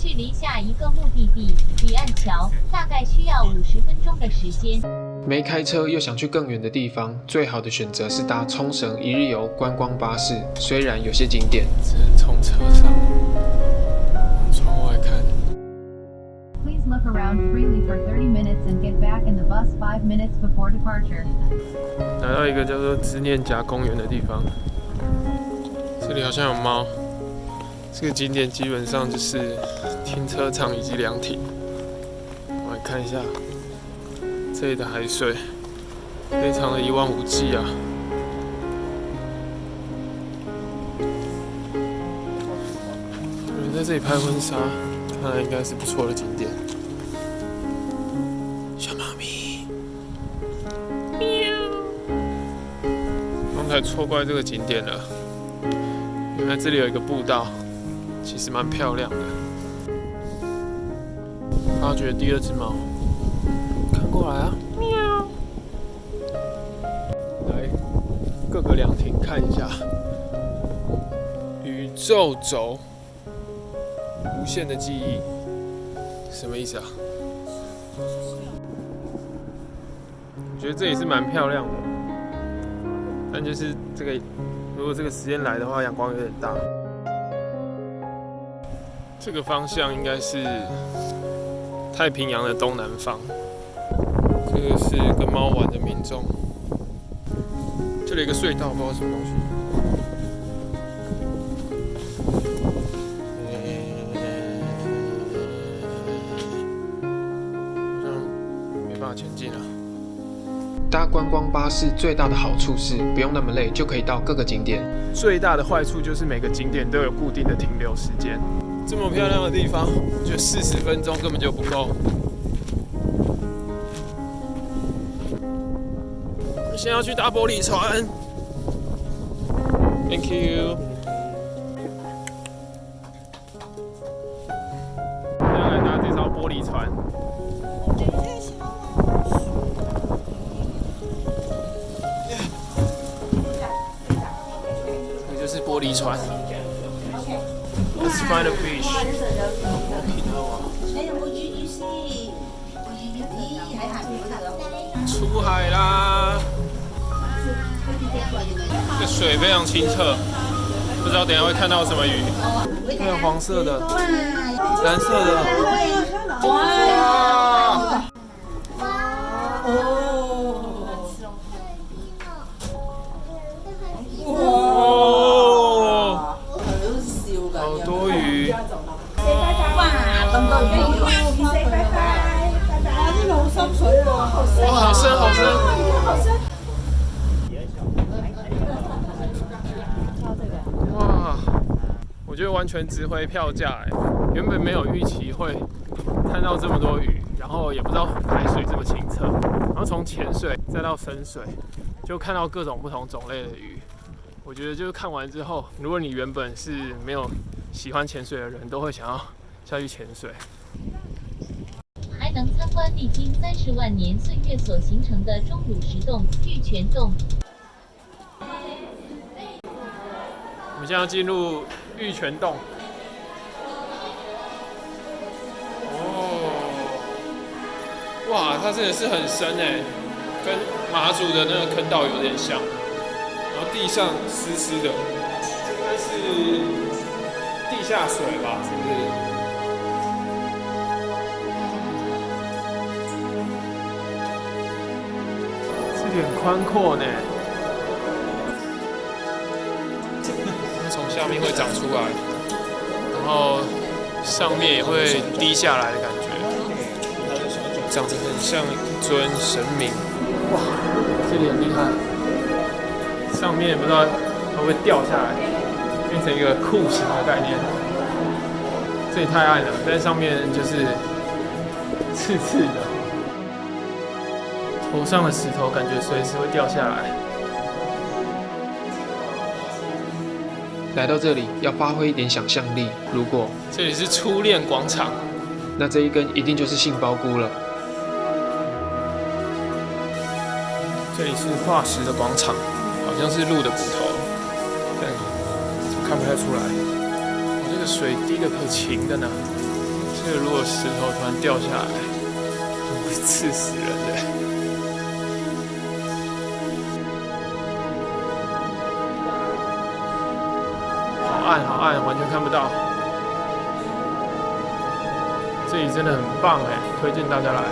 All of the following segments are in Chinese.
距离下一个目的地彼岸桥大概需要50分钟的时间。没开车又想去更远的地方，最好的选择是搭冲绳一日游观光巴士。虽然有些景点只能从车上往窗外看。Please look around freely for 30 minutes and get back in the bus 5 minutes before departure. 来到一个叫做知念岬公园的地方，这里好像有猫。这个景点基本上就是停车场以及凉亭。我来看一下这里的海水，非常的一望无际啊。有人在这里拍婚纱，看来应该是不错的景点。小猫咪，喵！刚才错怪这个景点了，原来这里有一个步道，其实蛮漂亮的。发掘第二只猫，看过来啊！喵！来各个凉亭看一下，宇宙轴。无限的记忆，什么意思啊？我觉得这里是蛮漂亮的，但就是这个，如果这个时间来的话，阳光有点大。这个方向应该是太平洋的东南方。这个是跟猫玩的民众。这里有一个隧道，不知道什么东西。前进了。搭观光巴士最大的好处是不用那么累，就可以到各个景点。最大的坏处就是每个景点都有固定的停留时间。这么漂亮的地方，我觉得40分钟根本就不够。我们现在要去搭玻璃船。Thank you。现在来搭这艘玻璃船。玻璃船 ，Let's find a fish。出海啦！这水非常清澈，不知道等一下会看到什么鱼。还有黄色的、蓝色的，哇！好多鱼！哇，咁多魚！拜拜，拜拜！呢度好深水啊！哇，好深，好深！哇，我觉得完全值回票价哎！原本没有预期会看到这么多鱼，然后也不知道海水这么清澈，然后从浅水再到深水，就看到各种不同种类的鱼。我觉得就是看完之后，如果你原本是没有喜欢潜水的人，都会想要下去潜水。还能参观历经30万年岁月所形成的钟乳石洞、玉泉洞。我们现在要进入玉泉洞。哦，哇，它真的是很深哎，跟马祖的那个坑道有点像。然后地上湿湿的，应该是地下水吧？是不是？这里很宽阔呢，从下面会长出来，然后上面也会滴下来的感觉，长得很像一尊神明。哇，这里很厉害。上面不知道会不会掉下来，变成一个酷刑的概念。这里太暗了，在上面就是刺刺的，头上的石头感觉随时会掉下来。来到这里要发挥一点想象力，如果这里是初恋广场，那这一根一定就是杏鲍菇了。这里是化石的广场。好像是鹿的骨头，但看不太出来。这个水滴的可勤的呢。这个如果石头突然掉下来，会刺死人的。好暗，好暗，完全看不到。这里真的很棒哎，推荐大家来。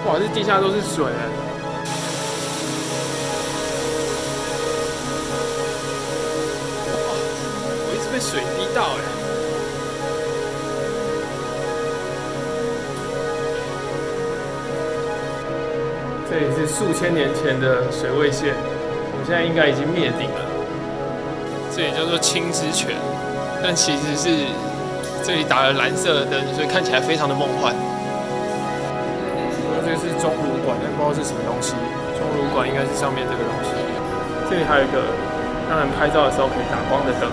哇，这地下都是水哎。我一直被水滴到哎。这里是数千年前的水位线，我们现在应该已经灭顶了。这里叫做青之泉，但其实是这里打了蓝色的灯，所以看起来非常的梦幻。这个是钟乳馆，但不知道是什么东西。钟乳馆应该是上面这个东西。这里还有一个让人拍照的时候可以打光的灯。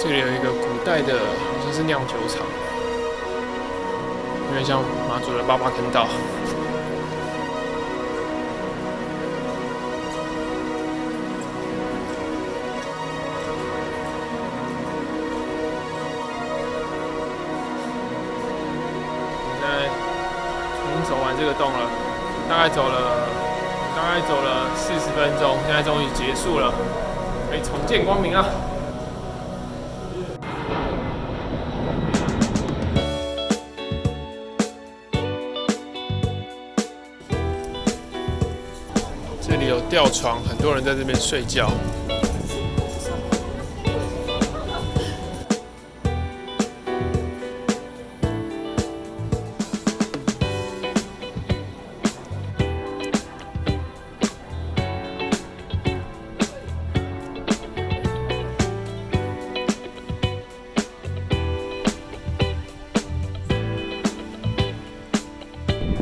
这里有一个古代的，好像是酿酒厂，有点像马祖的八八坑道。现在已经走完这个洞了，大概走了40分钟，现在终于结束了，可以重见光明了。这里有吊床，很多人在这边睡觉。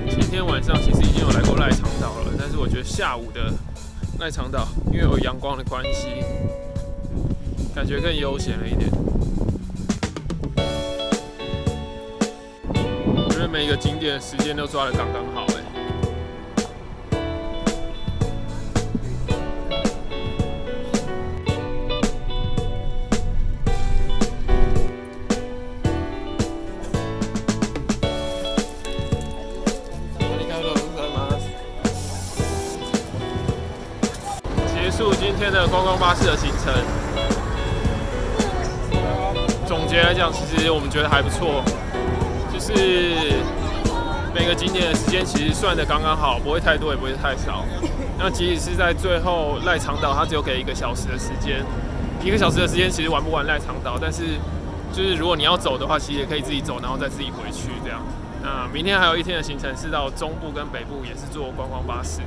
今天晚上其实已经有来过赖长岛了，但是我觉得下午的赖长岛因为有阳光的关系，感觉更悠闲了一点。我觉得每一个景点的时间都抓得刚刚好哎。结束今天的观光巴士的行程。总结来讲，其实我们觉得还不错，就是每个景点的时间其实算得刚刚好，不会太多也不会太少。那即使是在最后赖长岛，它只有给1个小时的时间，1个小时的时间其实玩不完赖长岛，但是就是如果你要走的话，其实也可以自己走，然后再自己回去这样。那明天还有1天的行程是到中部跟北部，也是坐观光巴士。